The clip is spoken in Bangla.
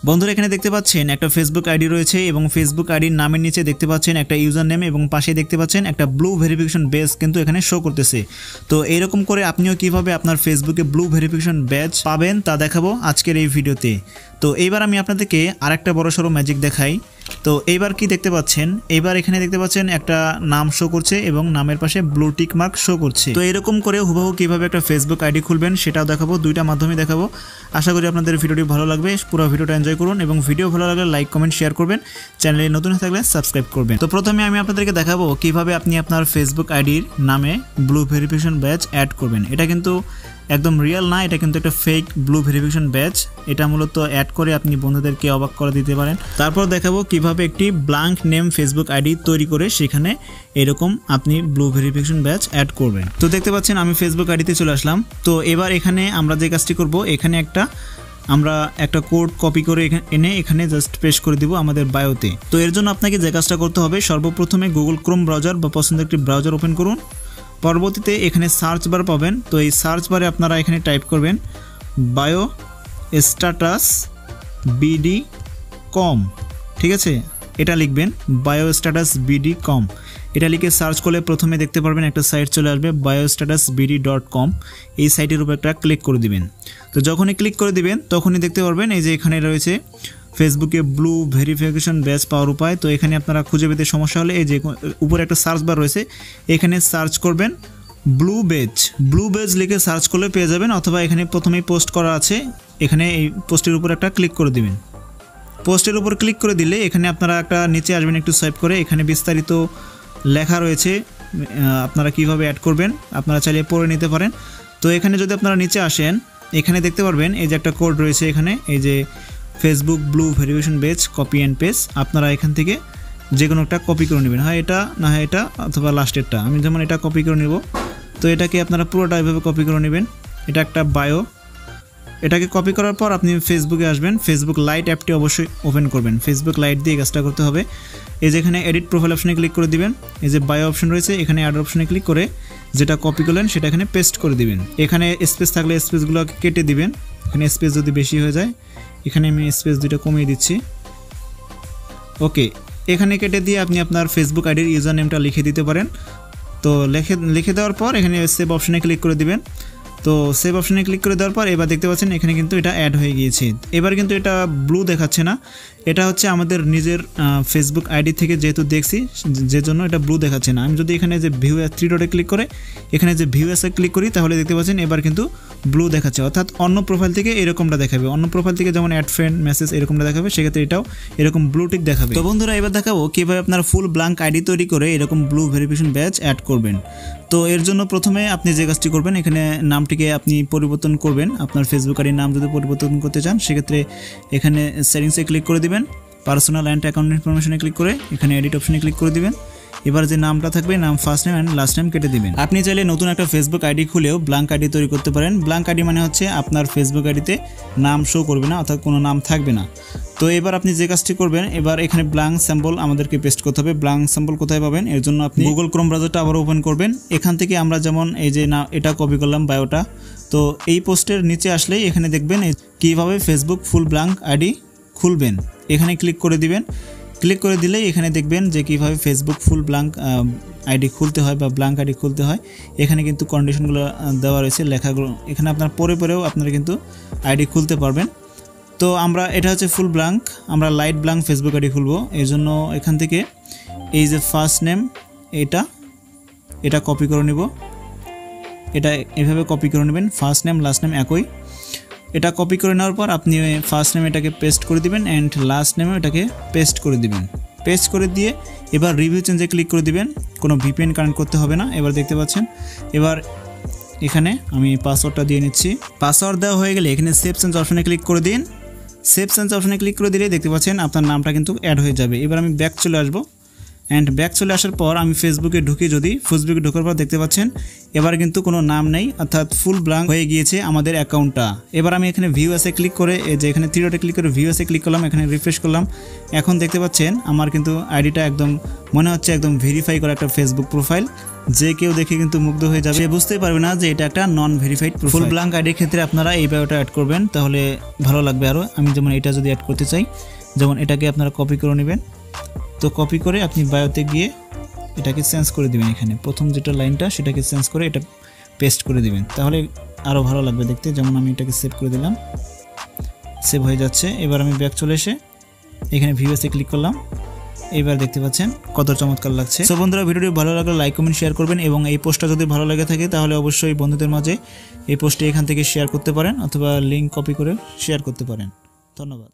বন্ধুরা এখানে দেখতে পাচ্ছেন একটা ফেসবুক আইডি রয়েছে এবং ফেসবুক আইডির নামের নিচে দেখতে পাচ্ছেন একটা ইউজার নেম এবং পাশে দেখতে পাচ্ছেন একটা ব্লু ভেরিফিকেশন ব্যাজ কিন্তু এখানে শো করতেছে। তো এরকম করে আপনিও কিভাবে আপনার ফেসবুকে ব্লু ভেরিফিকেশন ব্যাজ পাবেন তা দেখাবো আজকের এই ভিডিওতে। তো এইবার আমি আপনাদেরকে আরেকটা বড়সড় ম্যাজিক দেখাই। তো এইবার কি দেখতে পাচ্ছেন, এইবার এখানে দেখতে পাচ্ছেন একটা নাম শো করছে এবং নামের পাশে ব্লু টিক মার্ক শো করছে। তো এরকম করে হুবহু কিভাবে একটা ফেসবুক আইডি খুলবেন সেটাও দেখাবো, দুইটা মাধ্যমে দেখাবো। আশা করি আপনাদের ভিডিওটি ভালো লাগবে, পুরো ভিডিওটা এনজয় করুন এবং ভিডিও ভালো লাগলে লাইক কমেন্ট শেয়ার করবেন, চ্যানেলে নতুন হয়ে থাকলে সাবস্ক্রাইব করবেন। তো প্রথমে আমি আপনাদেরকে দেখাবো কিভাবে আপনি আপনার ফেসবুক আইডির নামে ব্লু ভেরিফিকেশন ব্যাজ অ্যাড করবেন। এটা কিন্তু একদম রিয়েল না, এটা কিন্তু একটা ফেক ব্লু ভেরিফিকেশন ব্যাজ। এটা মূলত অ্যাড করে আপনি বন্ধুদেরকে অবাক করে দিতে পারেন। তারপর দেখাবো কিভাবে একটি ব্ল্যাঙ্ক নেম ফেসবুক আইডি তৈরি করে সেখানে এরকম আপনি ব্লু ভেরিফিকেশন ব্যাজ অ্যাড করবেন। তো দেখতে পাচ্ছেন আমি ফেসবুক আইডিতে চলে আসলাম। তো এবার এখানে আমরা যে কাজটি করব, এখানে আমরা একটা কোড কপি করে এনে এখানে জাস্ট পেস্ট করে দিব আমাদের বায়োতে। তো এর জন্য আপনাকে যে কাজটা করতে হবে, সর্বপ্রথমে গুগল ক্রোম ব্রাউজার বা পছন্দের একটি ব্রাউজার ওপেন করুন। পরবর্তীতে এখানে সার্চ বার পাবেন। তো এই সার্চ বারে আপনারা এখানে টাইপ করবেন বায়ো স্ট্যাটাস বিডি কম, ঠিক আছে, এটা লিখবেন বায়ো স্ট্যাটাস বিডি কম। এটা লিখে সার্চ করলে প্রথমে দেখতে পারবেন একটা সাইট চলে আসবে biostatusbd.com। এই সাইটের উপর একটা ক্লিক করে দিবেন। তো যখনই ক্লিক করে দিবেন তখনই দেখতে পারবেন এই যে এখানে রয়েছে ফেসবুকে ব্লু ভেরিফিকেশন ব্যাজ পাওয়ার উপায়। তো এখানে আপনারা খুঁজে পেতে সমস্যা হলে এই যে উপরে একটা সার্চ বার রয়েছে, এখানে সার্চ করবেন ব্লু বেজ লিখে সার্চ করলে পেয়ে যাবেন, অথবা এখানে প্রথমেই পোস্ট করা আছে, এখানে এই পোস্টের উপর একটা ক্লিক করে দিবেন। পোস্টের উপর ক্লিক করে দিলে এখানে আপনারা একটা নিচে আসবেন একটু সোয়াইপ করে, এখানে বিস্তারিত লেখা রয়েছে আপনারা কিভাবে অ্যাড করবেন, আপনারা চাইলে পড়ে নিতে পারেন। তো এখানে যদি আপনারা নিচে আসেন, এখানে দেখতে পারবেন এই যে একটা কোড রয়েছে, এখানে এই যে Facebook blue verification badge copy and paste. আপনারা এখান থেকে যে কোনো একটা কপি করে নেবেন, হয় এটা না হয় এটা, অথবা লাস্টেরটা। আমি যেমন এটা কপি করে নেব। তো এটাকে আপনারা পুরোটা এভাবে কপি করে নেবেন। এটা একটা বায়ো। এটাকে কপি করার পর আপনি ফেসবুকে আসবেন, ফেসবুক লাইট অ্যাপটি অবশ্যই ওপেন করবেন। ফেসবুক লাইট দিয়ে কাজটা করতে হবে। এই যে এখানে এডিট প্রোফাইল অপশনে ক্লিক করে দিবেন, এই যে বায়ো অপশন রয়েছে, এখানে অ্যাড অপশনে ক্লিক করে যেটা কপি করলেন সেটা এখানে পেস্ট করে দিবেন। এখানে স্পেস থাকলে স্পেসগুলো কেটে দিবেন, এখানে স্পেস যদি বেশি হয়ে যায় এখানে আমি স্পেস দুটো কমিয়ে দিচ্ছি। ওকে, এখানে কেটে দিয়ে আপনি আপনার ফেসবুক আইডির ইউজার নেমটা লিখে দিতে পারেন। তো লিখে দেওয়ার পর এখানে সেভ অপশনে ক্লিক করে দিবেন। তো সেভ অপশনে ক্লিক করে দেওয়ার পর এবার দেখতে পাচ্ছেন এখানে কিন্তু এটা অ্যাড হয়ে গিয়েছে। এবার কিন্তু এটা ব্লু দেখাচ্ছে না, এটা হচ্ছে আমাদের নিজের ফেসবুক আইডি থেকে যেহেতু দেখছি যে জন্য এটা ব্লু দেখাচ্ছে না। আমি যদি এখানে যে ভিউ থ্রি ডটে ক্লিক করে এখানে যে ভিউ এসে ক্লিক করি তাহলে দেখতে পাচ্ছেন এবার কিন্তু ব্লু দেখাচ্ছে, অর্থাৎ অন্য প্রোফাইল থেকে এরকমটা দেখাবে। অন্য প্রোফাইল থেকে যেমন অ্যাড ফ্রেন্ড মেসেজ এরকমটা দেখাবে, সেক্ষেত্রে এটাও এরকম ব্লু টিক দেখাবে। তো বন্ধুরা এবার দেখাবো কীভাবে আপনার ফুল ব্ল্যাঙ্ক আইডি তৈরি করে এরকম ব্লু ভেরিফিকেশন ব্যাজ অ্যাড করবেন। তো এর জন্য প্রথমে আপনি যে কাজটি করবেন, এখানে নামটিকে আপনি পরিবর্তন করবেন। আপনার ফেসবুক আইডির নাম যদি পরিবর্তন করতে চান সেক্ষেত্রে এখানে সেটিংসে ক্লিক করে দিবেন, পার্সোনাল অ্যান্ড অ্যাকাউন্ট ইনফরমেশনে ক্লিক করে এখানে এডিট অপশনে ক্লিক করে দিবেন। এবার যে নামটা থাকবে নাম first name and last name কেটে দিবেন। আপনি চাইলে নতুন একটা ফেসবুক আইডি খুলেও ব্ল্যাঙ্ক আইডি তৈরি করতে পারেন। ব্ল্যাঙ্ক আইডি মানে হচ্ছে আপনার ফেসবুক আইডিতে নাম শো করবে না, অর্থাৎ কোনো নাম থাকবে না। তো এবার আপনি যে কাজটি করবেন, এবার এখানে ব্ল্যাঙ্ক স্যাম্পল আমাদেরকে পেস্ট করতে হবে। ব্ল্যাঙ্ক স্যাম্পল কোথায় পাবেন, এর জন্য আপনি গুগল ক্রোম ব্রাউজারটা আবার ওপেন করবেন। এখান থেকে আমরা যেমন এই যে না এটা কপি করলাম বায়োটা, তো এই পোস্টের নিচে আসলেই এখানে দেখবেন কীভাবে ফেসবুক ফুল ব্ল্যাঙ্ক আইডি খুলবেন। এখানে ক্লিক করে দিবেন। ক্লিক করে দিলেই এখানে দেখবেন যে কীভাবে ফেসবুক ফুল ব্ল্যাঙ্ক আইডি খুলতে হয় বা ব্ল্যাঙ্ক আইডি খুলতে হয়। এখানে কিন্তু কন্ডিশনগুলো দেওয়া রয়েছে, লেখাগুলো এখানে আপনার পরেও আপনারা কিন্তু আইডি খুলতে পারবেন। তো এটা হচ্ছে ফুল ব্ল্যাঙ্ক, আমরা লাইট ব্ল্যাঙ্ক ফেসবুক আইডি খুলবো। এই জন্য এখান থেকে এই যে ফার্স্ট নেম এটা কপি করে নেব। এটা এভাবে কপি করে নেবেন, ফার্স্ট নেম লাস্ট নেম একই। এটা কপি করে নেওয়ার পর আপনি ফার্স্ট নেম এটাকে পেস্ট করে দিবেন অ্যান্ড লাস্ট নেমে এটাকে পেস্ট করে দিবেন। পেস্ট করে দিয়ে এবার রিভিউ চেঞ্জে ক্লিক করে দিবেন, কোনো ভিপিএন কানেক্ট করতে হবে না। এবার দেখতে পাচ্ছেন এবার এখানে আমি পাসওয়ার্ডটা দিয়ে নিচ্ছি। পাসওয়ার্ড দেওয়া হয়ে গেলে এখানে সেভ চেঞ্জ অপশনে ক্লিক করে দিন। সেভ চেঞ্জ অপশনে ক্লিক করে দিলে দেখতে পাচ্ছেন আপনার নামটা কিন্তু অ্যাড হয়ে যাবে। এবার আমি ব্যাক চলে আসবো। অ্যান্ড ব্যাক চলে আসার পর আমি ফেসবুকে ঢুকি, যদি ফেসবুকে ঢোকার পর দেখতে পাচ্ছেন এবার কিন্তু কোনো নাম নেই, অর্থাৎ ফুল ব্ল্যাঙ্ক হয়ে গিয়েছে আমাদের অ্যাকাউন্টটা। এবার আমি এখানে ভিউ এসে ক্লিক করে, এই যে এখানে থ্রি ডটে ক্লিক করে ভিউ এসে ক্লিক করলাম, এখানে রিফ্রেশ করলাম। এখন দেখতে পাচ্ছেন আমার কিন্তু আইডিটা একদম মনে হচ্ছে একদম ভেরিফাই করা একটা ফেসবুক প্রোফাইল। যে কেউ দেখে কিন্তু মুগ্ধ হয়ে যাবে, সে বুঝতেই পারবে না যে এটা একটা নন ভেরিফাইড প্রোফাইল। ফুল ব্ল্যাঙ্ক আইডির ক্ষেত্রে আপনারা এই বায়োটা অ্যাড করবেন, তাহলে ভালো লাগবে আরও। আমি যেমন এটা যদি অ্যাড করতে চাই, যেমন এটাকে আপনারা কপি করে নেবেন। তো কপি করে আপনি বায়োতে গিয়ে এটাকে চেঞ্জ করে দিবেন, এখানে প্রথম যেটা লাইনটা সেটাকে চেঞ্জ করে এটা পেস্ট করে দিবেন, তাহলে আরও ভালো লাগবে দেখতে। যেমন আমি এটাকে সেভ করে দিলাম, সেভ হয়ে যাচ্ছে। এবার আমি ব্যাক চলে এসে এখানে ভিউ এসে ক্লিক করলাম, এবার দেখতে পাচ্ছেন কত চমৎকার লাগছে। সো বন্ধুরা, ভিডিওটি ভালো লাগলে লাইক কমেন্ট শেয়ার করবেন, এবং এই পোস্টটা যদি ভালো লাগে থাকে তাহলে অবশ্যই বন্ধুদের মাঝে এই পোস্টটি এখান থেকে শেয়ার করতে পারেন, অথবা লিঙ্ক কপি করে শেয়ার করতে পারেন। ধন্যবাদ।